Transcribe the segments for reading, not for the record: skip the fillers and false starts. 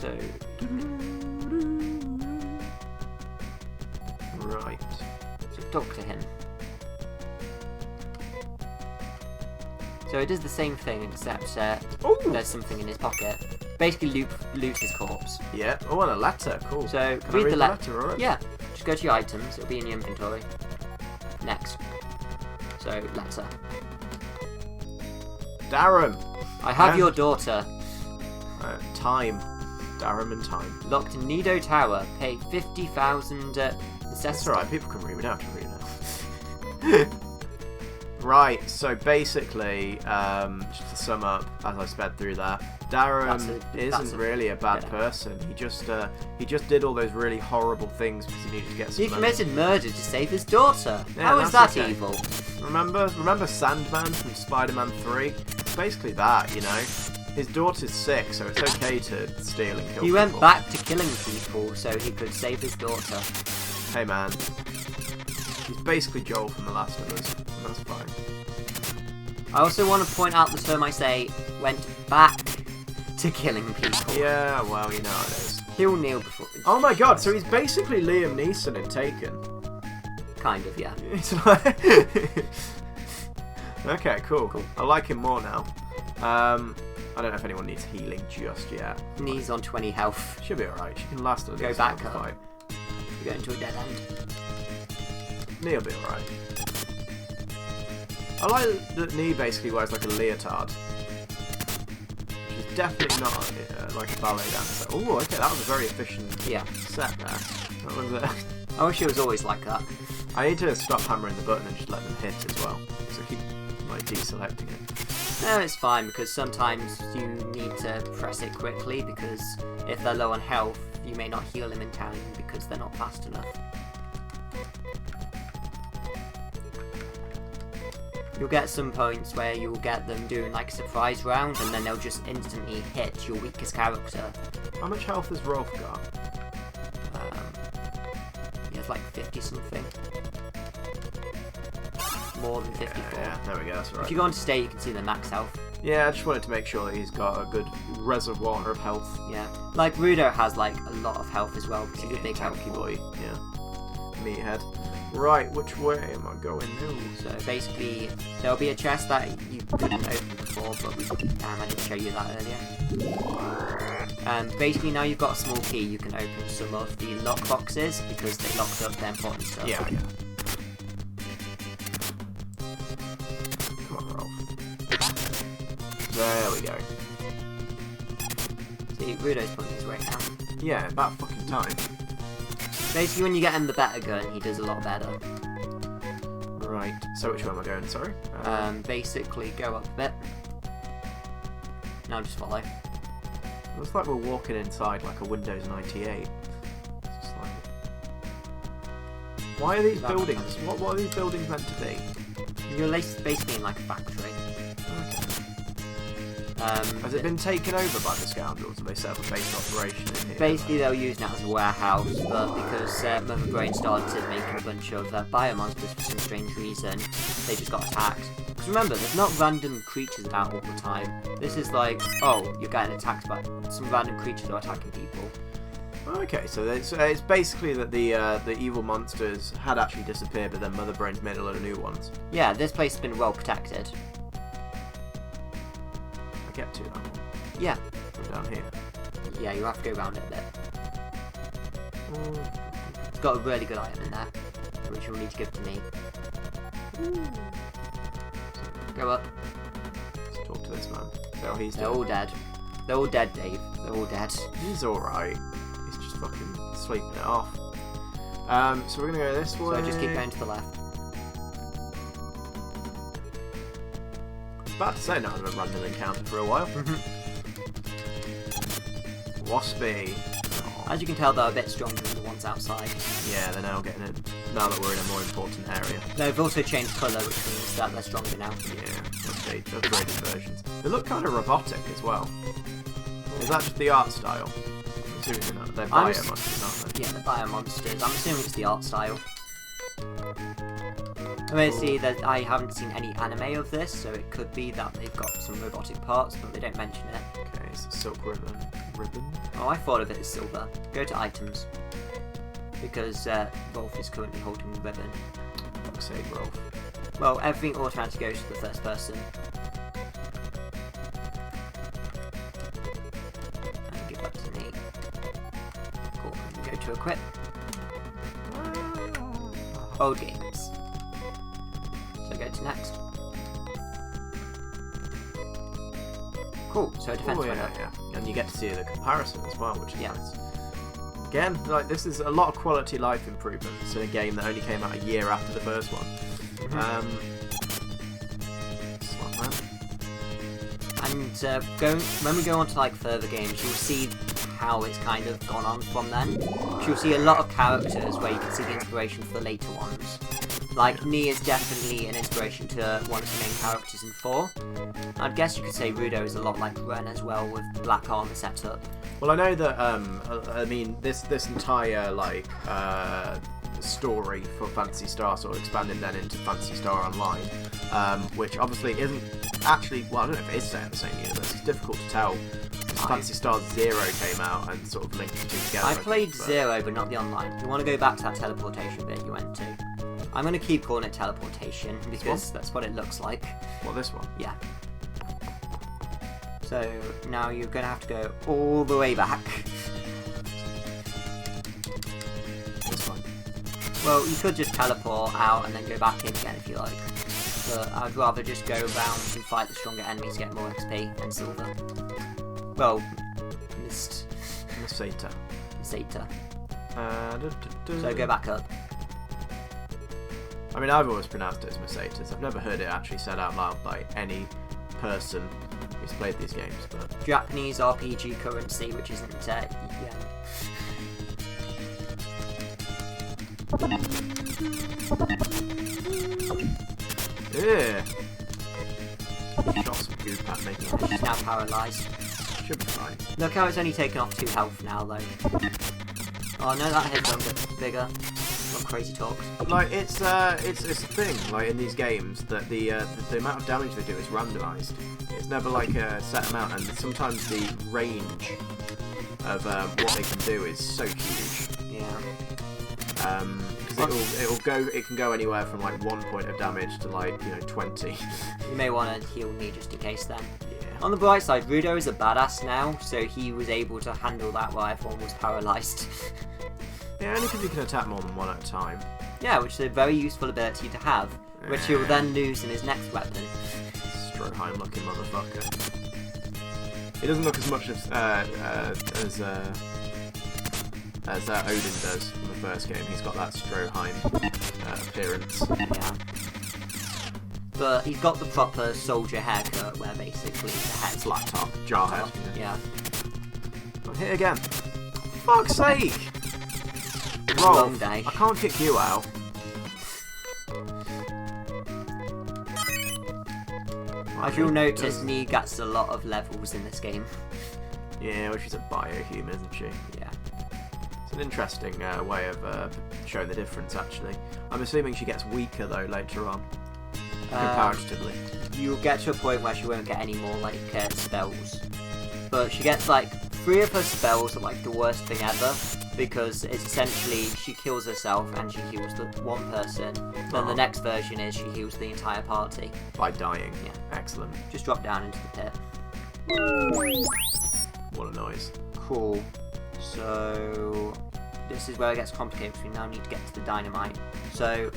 So... Right. So talk to him. So it does the same thing, except there's something in his pocket. Basically loot his corpse. Yeah. Oh, and a letter. Cool. So Can I read the letter already? Yeah. Just go to your items. It'll be in your inventory. Next. So letter. Darren. I have your daughter. Time. Darren and time. Locked in Nido Tower. Pay 50,000 That's alright. People can read. We don't have to read now. Right, so basically, just to sum up, as I sped through that, Darren isn't really a bad person. He just did all those really horrible things because he needed to get some He money. committed murder to save his daughter. Yeah, How is that okay. evil? Remember Sandman from Spider-Man 3? It's basically that, you know. His daughter's sick, so it's okay to steal and kill people. He went back to killing people so he could save his daughter. Hey man, he's basically Joel from The Last of Us. That's fine. I also want to point out the term I say went back to killing people. Yeah, well, you know how it is. He'll kneel before. Oh my god, so he's basically Liam Neeson in Taken. Kind of, yeah. It's like... Okay, cool. I like him more now. I don't know if anyone needs healing just yet. Knees on 20 health. She'll be alright. She can last a little Go bit. back up. Fight. You go into a dead end. Nee'll be alright. I like that Nee basically wears like a leotard. She's definitely not like a ballet dancer. Oh, okay, that was a very efficient set there. That was I wish it was always like that. I need to stop hammering the button and just let them hit as well. So keep like deselecting it. No, it's fine because sometimes you need to press it quickly because if they're low on health, you may not heal them in time because they're not fast enough. You'll get some points where you'll get them doing like a surprise round and then they'll just instantly hit your weakest character. How much health has Rolf got? He has like 50 something. More than 54. Yeah, there we go, that's right. If you go onto state, you can see the max health. Yeah, I just wanted to make sure that he's got a good reservoir of health. Yeah, like Rudo has like a lot of health as well because he's a big tanky boy. Yeah. Meathead. Right, which way am I going now? So basically, there'll be a chest that you couldn't open before, but I didn't show you that earlier. And basically now you've got a small key, you can open some of the lock boxes because they locked up their important stuff. Yeah. Come on, Rolf. There we go. See, Rudo's putting his weight down. Yeah, about fucking time. Basically, when you get him the better gun, he does a lot better. Right, so which way am I going, sorry? Basically, go up a bit. Now just follow. Looks like we're walking inside like a Windows 98. It's just like... Why are these buildings? What are these buildings meant to be? You're basically in like a factory. Has it been taken over by the scoundrels? Have they set up a base operation in here? Basically, they'll use it as a warehouse, but because Mother Brain started making a bunch of biomonsters for some strange reason, they just got attacked. Because remember, there's not random creatures about all the time. This is like, oh, you're getting attacked by some random creatures are attacking people. Okay, so it's basically that the evil monsters had actually disappeared, but then Mother Brain's made a lot of new ones. Yeah, this place has been well protected. Get to that one. Yeah. From down here. Yeah, you have to go around it a bit. It's got a really good item in there, which you'll need to give to me. Go up. Let's talk to this man. So he's They're all dead. They're all dead, Dave. They're all dead. He's alright. He's just fucking sleeping it off. So we're gonna go this way. So just keep going to the left. About to say, not a random encounter for a while. Waspy. Aww. As you can tell, they're a bit stronger than the ones outside. Yeah, they're now getting it. Now that we're in a more important area. They've also changed colour, which means that they're stronger now. Yeah, upgraded versions. They look kind of robotic as well. Is that just the art style? I'm assuming not. They're biomonsters, aren't they? Yeah, the biomonsters. I'm assuming it's the art style. I mean, see that I haven't seen any anime of this, so it could be that they've got some robotic parts, but they don't mention it. Okay, it's a silk ribbon. Oh, I thought of it as silver. Go to items. Because Rolf is currently holding the ribbon. Fuck's sake, Rolf. Well, everything automatically goes to the first person. And give that to me. Cool, and go to equip. Old games. So go to next. Cool, so defense went up. Yeah. And you get to see the comparison as well, which is Yeah. nice. Again, like, this is a lot of quality life improvements in a game that only came out a year after the first one. Slap man. And when we go on to like further games, you'll see how it's kind of gone on from then. You'll see a lot of characters where you can see the inspiration for the later ones. Like, Nee is definitely an inspiration to one of the main characters in 4. I guess you could say Rudo is a lot like Ren as well, with black armor setup. Well, I know that, I mean, this entire, like, story for Phantasy Star sort of expanded then into Phantasy Star Online, which obviously isn't actually, well, I don't know if it is set in the same universe, it's difficult to tell. Phantasy Star 0 came out and sort of linked the two together. I played 0, but not the online. You want to go back to that teleportation bit you went to. I'm going to keep calling it teleportation, because that's what it looks like. What, this one? Yeah. So, now you're going to have to go all the way back. This one. Well, you could just teleport out and then go back in again if you like. But I'd rather just go around and fight the stronger enemies to get more XP and silver. Well, Maseta. Maseta. So go back up. I mean, I've always pronounced it as Masetas. I've never heard it actually said out loud by any person who's played these games, but... Japanese RPG currency, which isn't yen. Yeah. Shot some goop at me. She's now paralysed. Should be fine. Look how it's only taken off 2 health now, though. Oh no, that head's gonna get bigger. Got crazy talks. Like, it's a thing, like, in these games, that the amount of damage they do is randomised. It's never like a set amount, and sometimes the range of what they can do is so huge. Yeah. Because it can go anywhere from like 1 point of damage to like, 20. You may want to heal me just in case then. Yeah. On the bright side, Rudo is a badass now, so he was able to handle that while everyone was paralysed. Yeah, only because you can attack more than one at a time. Yeah, which is a very useful ability to have, which he'll then lose in his next weapon. Stroheim looking motherfucker. He doesn't look as much as Odin does in the first game. He's got that Stroheim appearance. Yeah. But he's got the proper soldier haircut, where basically the head's Flat top, jarhead. Yeah. I'm hit again. Fuck's sake! Long Rolf, day. I can't kick you out. As you'll notice, Nee gets a lot of levels in this game. Yeah, well, she's a biohuman, isn't she? Yeah. It's an interesting way of showing the difference, actually. I'm assuming she gets weaker, though, later on. Comparatively. You'll get to a point where she won't get any more, like, spells. But she gets, like, 3 of her spells are, like, the worst thing ever. Because it's essentially, she kills herself and she heals the one person. Then the next version is she heals the entire party. By dying. Yeah. Excellent. Just drop down into the pit. What a noise. Cool. So, this is where it gets complicated because we now need to get to the dynamite. So,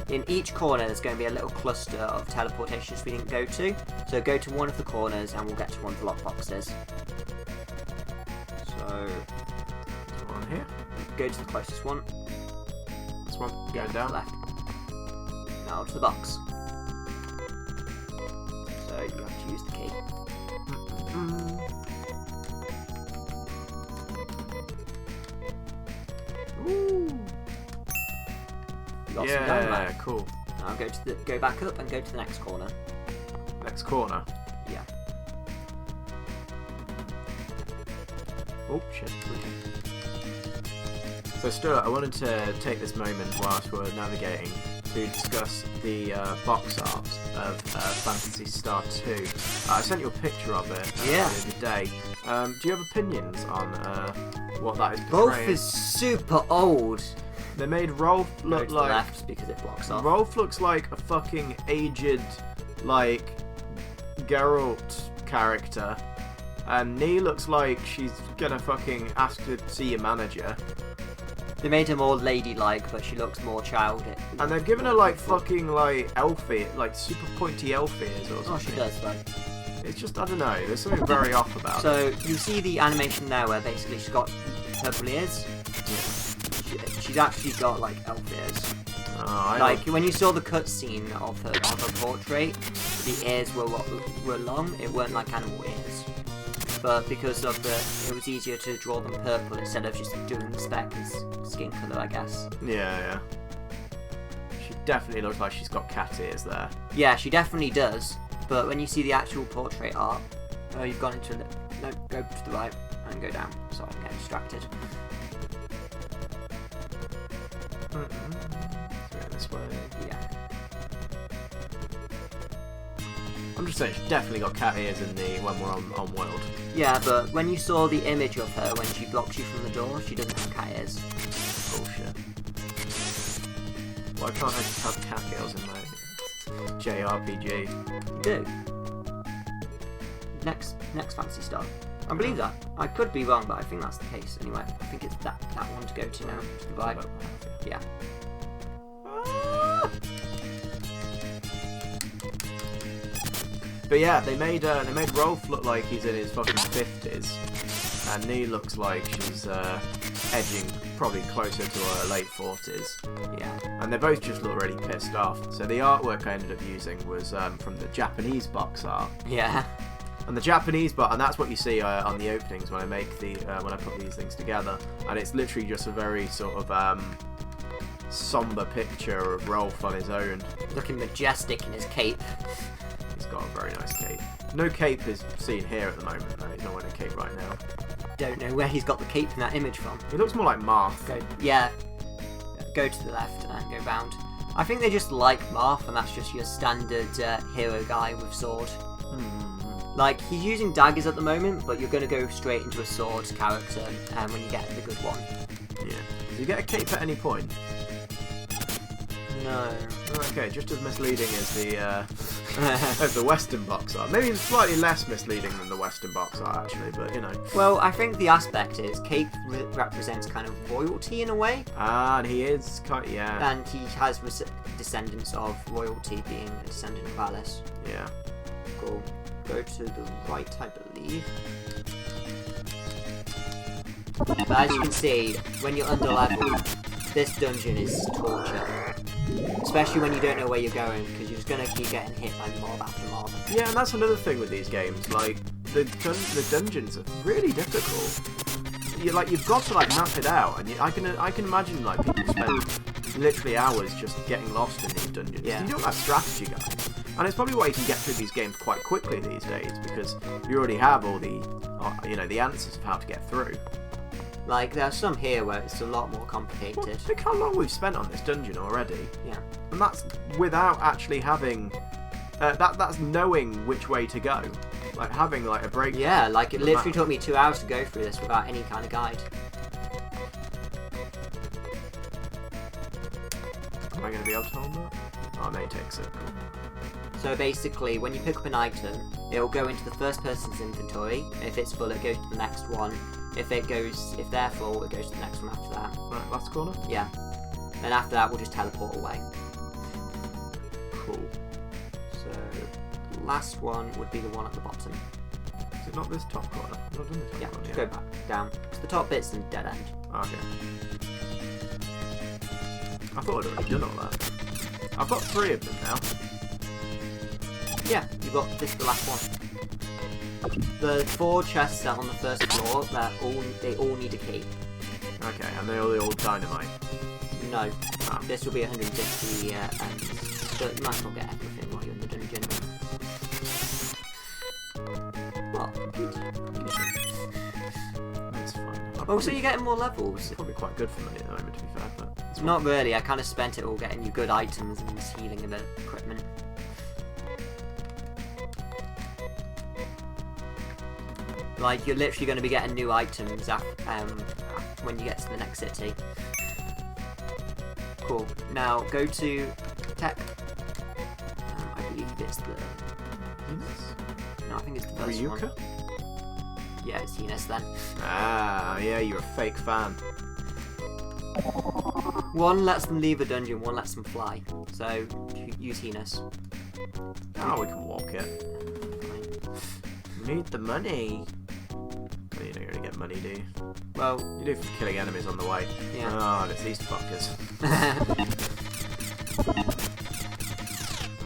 in each corner there's going to be a little cluster of teleportations we didn't go to. So go to one of the corners and we'll get to one of the lockboxes. So, One here. go to the closest one. This one. Yeah, Going down. left. Now to the box. So you have to use the key. Ooh. You got some dynamite. Yeah, cool. Now go back up and go to the next corner. Next corner. Yeah. Oh, shit. So Stuart, I wanted to take this moment whilst we're navigating to discuss the box art of Phantasy Star II. I sent you a picture of it the other day. Do you have opinions on what that is portraying? Rolf is super old. They made Rolf look Go to like... the left because it blocks off. Rolf looks like a fucking aged, like, Geralt character. And Nee looks like she's gonna fucking ask to see your manager. They made her more ladylike, but she looks more childish. And they've given her like fucking like elf ear, like super pointy elf ears or something. Oh, she does, though. It's just, I don't know, there's something very off about it. So, you see the animation there where basically she's got purple ears? She's actually got like elf ears. Like when you saw the cutscene of her portrait, the ears were long. It weren't like animal ears, but because of it was easier to draw them purple instead of just doing the spec as skin color, I guess. Yeah. She definitely looks like she's got cat ears there. Yeah, she definitely does. But when you see the actual portrait art, oh, you've gone into no, go to the right and go down. Sorry, I'm getting distracted. This way. Yeah. I'm just saying, she's definitely got cat ears in when we're on World. Yeah, but when you saw the image of her when she blocks you from the door, she doesn't have cat ears. Bullshit. Why can't I just have cat ears in my JRPG? You do. Next Phantasy Star. I believe that. I could be wrong, but I think that's the case anyway. I think it's that one to go to now, to the right. Yeah. But yeah, they made Rolf look like he's in his fucking 50s, and Nee looks like she's edging probably closer to her late 40s. Yeah. And they both just look really pissed off. So the artwork I ended up using was from the Japanese box art. Yeah. And the Japanese and that's what you see on the openings when I make when I put these things together. And it's literally just a very sort of somber picture of Rolf on his own. Looking majestic in his cape. He's got a very nice cape. No cape is seen here at the moment, though. He's not wearing a cape right now. Don't know where he's got the cape in that image from. He looks more like Marth. Go to the left and go round. I think they just like Marth, and that's just your standard hero guy with sword. Like, he's using daggers at the moment, but you're going to go straight into a sword character when you get the good one. Yeah. Do you get a cape at any point? No. Okay, just as misleading as the as the Western box art. Maybe slightly less misleading than the Western box art, actually, but you know. Well, I think the aspect is cape represents kind of royalty in a way. Ah, and he is And he has descendants of royalty, being a descendant of Alice. Yeah. Cool. Go to the right, I believe. But as you can see, when you're under level, this dungeon is torture. Especially when you don't know where you're going, because you're just going to keep getting hit by mob after mob. Yeah, and that's another thing with these games. Like, the dungeons are really difficult. You've got to map it out, and I can imagine people spend literally hours just getting lost in these dungeons. Yeah. You don't have strategy guides. And it's probably why you can get through these games quite quickly these days, because you already have all the the answers of how to get through. Like, there are some here where it's a lot more complicated. Well, look how long we've spent on this dungeon already. Yeah. And that's without actually having... that's knowing which way to go. Like, having, a break... Yeah, it literally took me 2 hours to go through this without any kind of guide. Am I going to be able to hold that? Oh, no, it takes it. So basically, when you pick up an item, it'll go into the first person's inventory. If it's full, it goes to the next one. If they're full, it goes to the next one after that. Right, last corner? Yeah. Then after that, we'll just teleport away. Cool. So, last one would be the one at the bottom. Is it not this top corner? I've not done this top corner just yet. go back, down. It's the top bit's the dead end. Okay. I thought I'd already done all that. I've got 3 of them now. Yeah, you've got this the last one. The 4 chests that are on the first floor, they all need a key. Okay, and they're all dynamite. No. This will be 150 but you might as well get everything while you're in the dungeon. Well, That's fine. oh, so you're getting more levels. It's probably quite good for money at the moment, to be fair, but it's Not really, I kind of spent it all getting you good items and healing of equipment. Like, you're literally going to be getting new items when you get to the next city. Cool. Now, go to tech. I believe it's the... No, I think it's the first Ryuka? one. Yeah, it's Enos then. Ah, yeah, you're a fake fan. One lets them leave a dungeon, one lets them fly. So, use Enos. Oh, we can walk it. We need the money. Well, you don't really get money, do you? Well, you do for killing enemies on the way. Yeah. Oh, and it's these fuckers.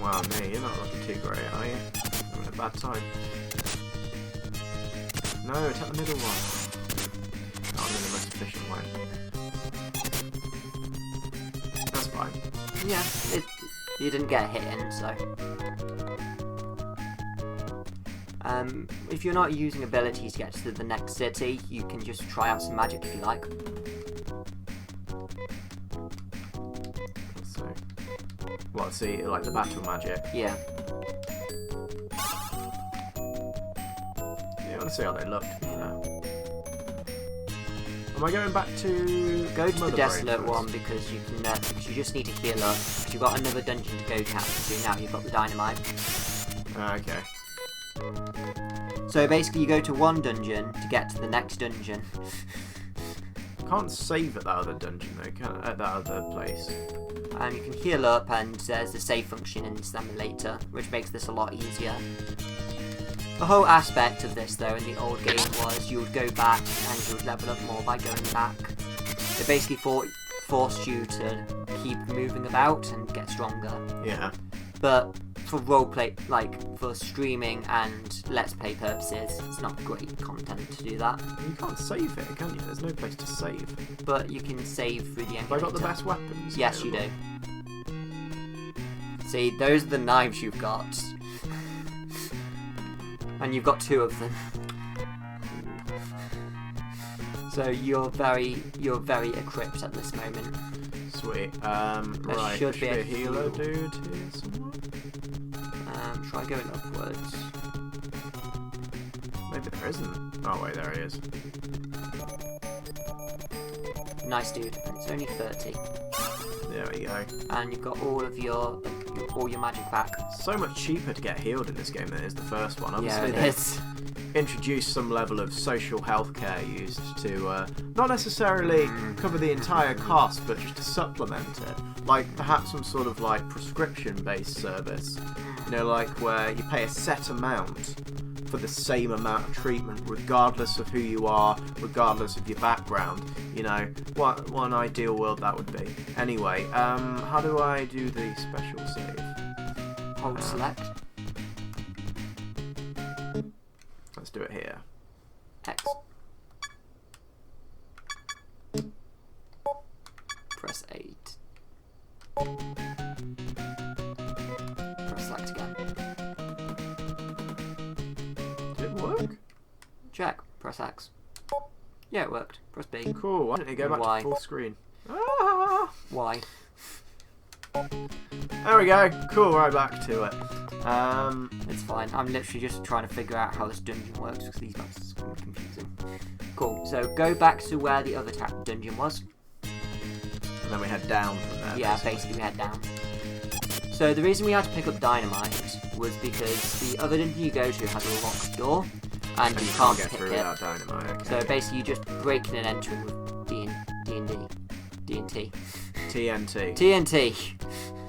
Wow, me, you're not looking too great, are you? I'm having a bad time. No, take the middle one. Oh, I'm in the most efficient way. That's fine. Yeah, you didn't get a hit in, so... if you're not using abilities to get to the next city, you can just try out some magic if you like. So, what, see, like the battle magic? Yeah. Yeah, I want to see how they look, to be fair. Am I going back to... Go to the Desolate one, because you can, because you just need to heal up, because you've got another dungeon to go to now you've got the dynamite. Okay. So basically you go to one dungeon to get to the next dungeon. Can't save at that other dungeon though, can I? At that other place. And you can heal up, and there's the save function in Simulator, which makes this a lot easier. The whole aspect of this though in the old game was you would go back and you would level up more by going back. It basically forced you to keep moving about and get stronger. Yeah. But for roleplay, like for streaming and let's play purposes, it's not great content to do that. You can't save it, can you? There's no place to save. But you can save through the emulator. Have I got the best weapons? Yes, you do. See, those are the knives you've got. And you've got 2 of them. So you're very equipped at this moment. Sweet. Right, should be a healer dude here somewhere. Try going upwards. Maybe there isn't. Oh wait, there he is. Nice dude. And it's only 30. There we go. And you've got all your magic back. So much cheaper to get healed in this game than it is the first one. Obviously, yeah, it is. Introduce some level of social healthcare used to not necessarily cover the entire cost, but just to supplement it. Like perhaps some sort of like prescription-based service. You know, like where you pay a set amount for the same amount of treatment, regardless of who you are, regardless of your background. You know, what an ideal world that would be. Anyway, how do I do the special save? Hold select. Let's do it here. X. Press 8. Press select again. Did it work? Check. Press X. Yeah, it worked. Press B. Cool. Why don't you go back Y. to full screen? Ah! Y. There we go. Cool. Right back to it. It's fine. I'm literally just trying to figure out how this dungeon works because these maps are confusing. Cool. So go back to where the other dungeon was. And then we head down from there. Yeah, basically we head down. So the reason we had to pick up dynamite was because the other dungeon you go to has a locked door, and you can't get pick through it. without dynamite. Okay. So basically, you just breaking and entering with D&T. TNT. TNT.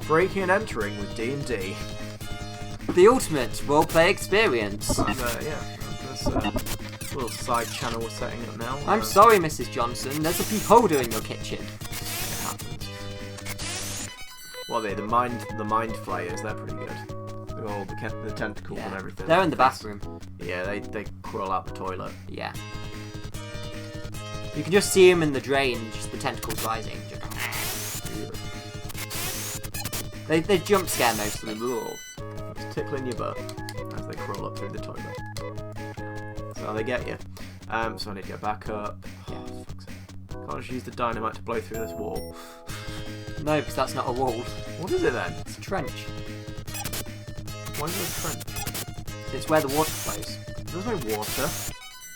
Breaking and entering with D&D. The ultimate roleplay experience. Yeah, that's a little side channel we're setting up now. I'm sorry, Mrs. Johnson. There's a beholder in your kitchen. It happens. Well, the mind flayers, they're pretty good. They've got all the tentacles and everything. They're in the bathroom. Yeah, they crawl out the toilet. Yeah. You can just see them in the drain, just the tentacles rising. They jump scare mostly. It's tickling your butt as they crawl up through the toilet. That's how they get you. So I need to go back up. Yeah. Oh, fuck's sake. Can't just use the dynamite to blow through this wall. No, because that's not a wall. What is it then? It's a trench. Why is there a trench? It's where the water flows. There's no water.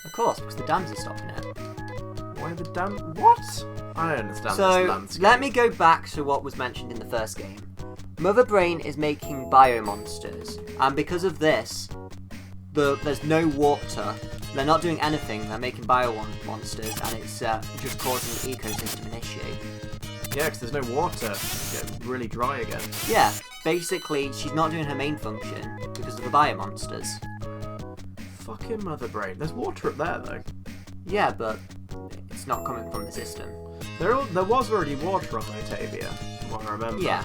Of course, because the dams are stopping it. Why the dam? What? I don't understand this So, landscape. let me go back to what was mentioned in the first game. Mother Brain is making biomonsters, and because of this, there's no water. They're not doing anything. They're making monsters, and it's just causing the ecosystem an issue. Yeah, because there's no water. It's getting really dry again. Yeah, basically, she's not doing her main function because of the biomonsters. Fucking Mother Brain. There's water up there, though. Yeah, but it's not coming from the system. There was already water on Motavia, from what I remember. Yeah.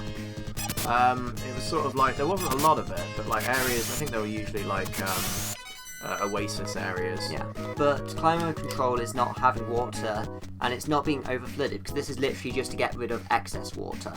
It was sort of like, there wasn't a lot of it, but like areas, I think they were usually like oasis areas. Yeah, but climate control is not having water, and it's not being overflooded, because this is literally just to get rid of excess water.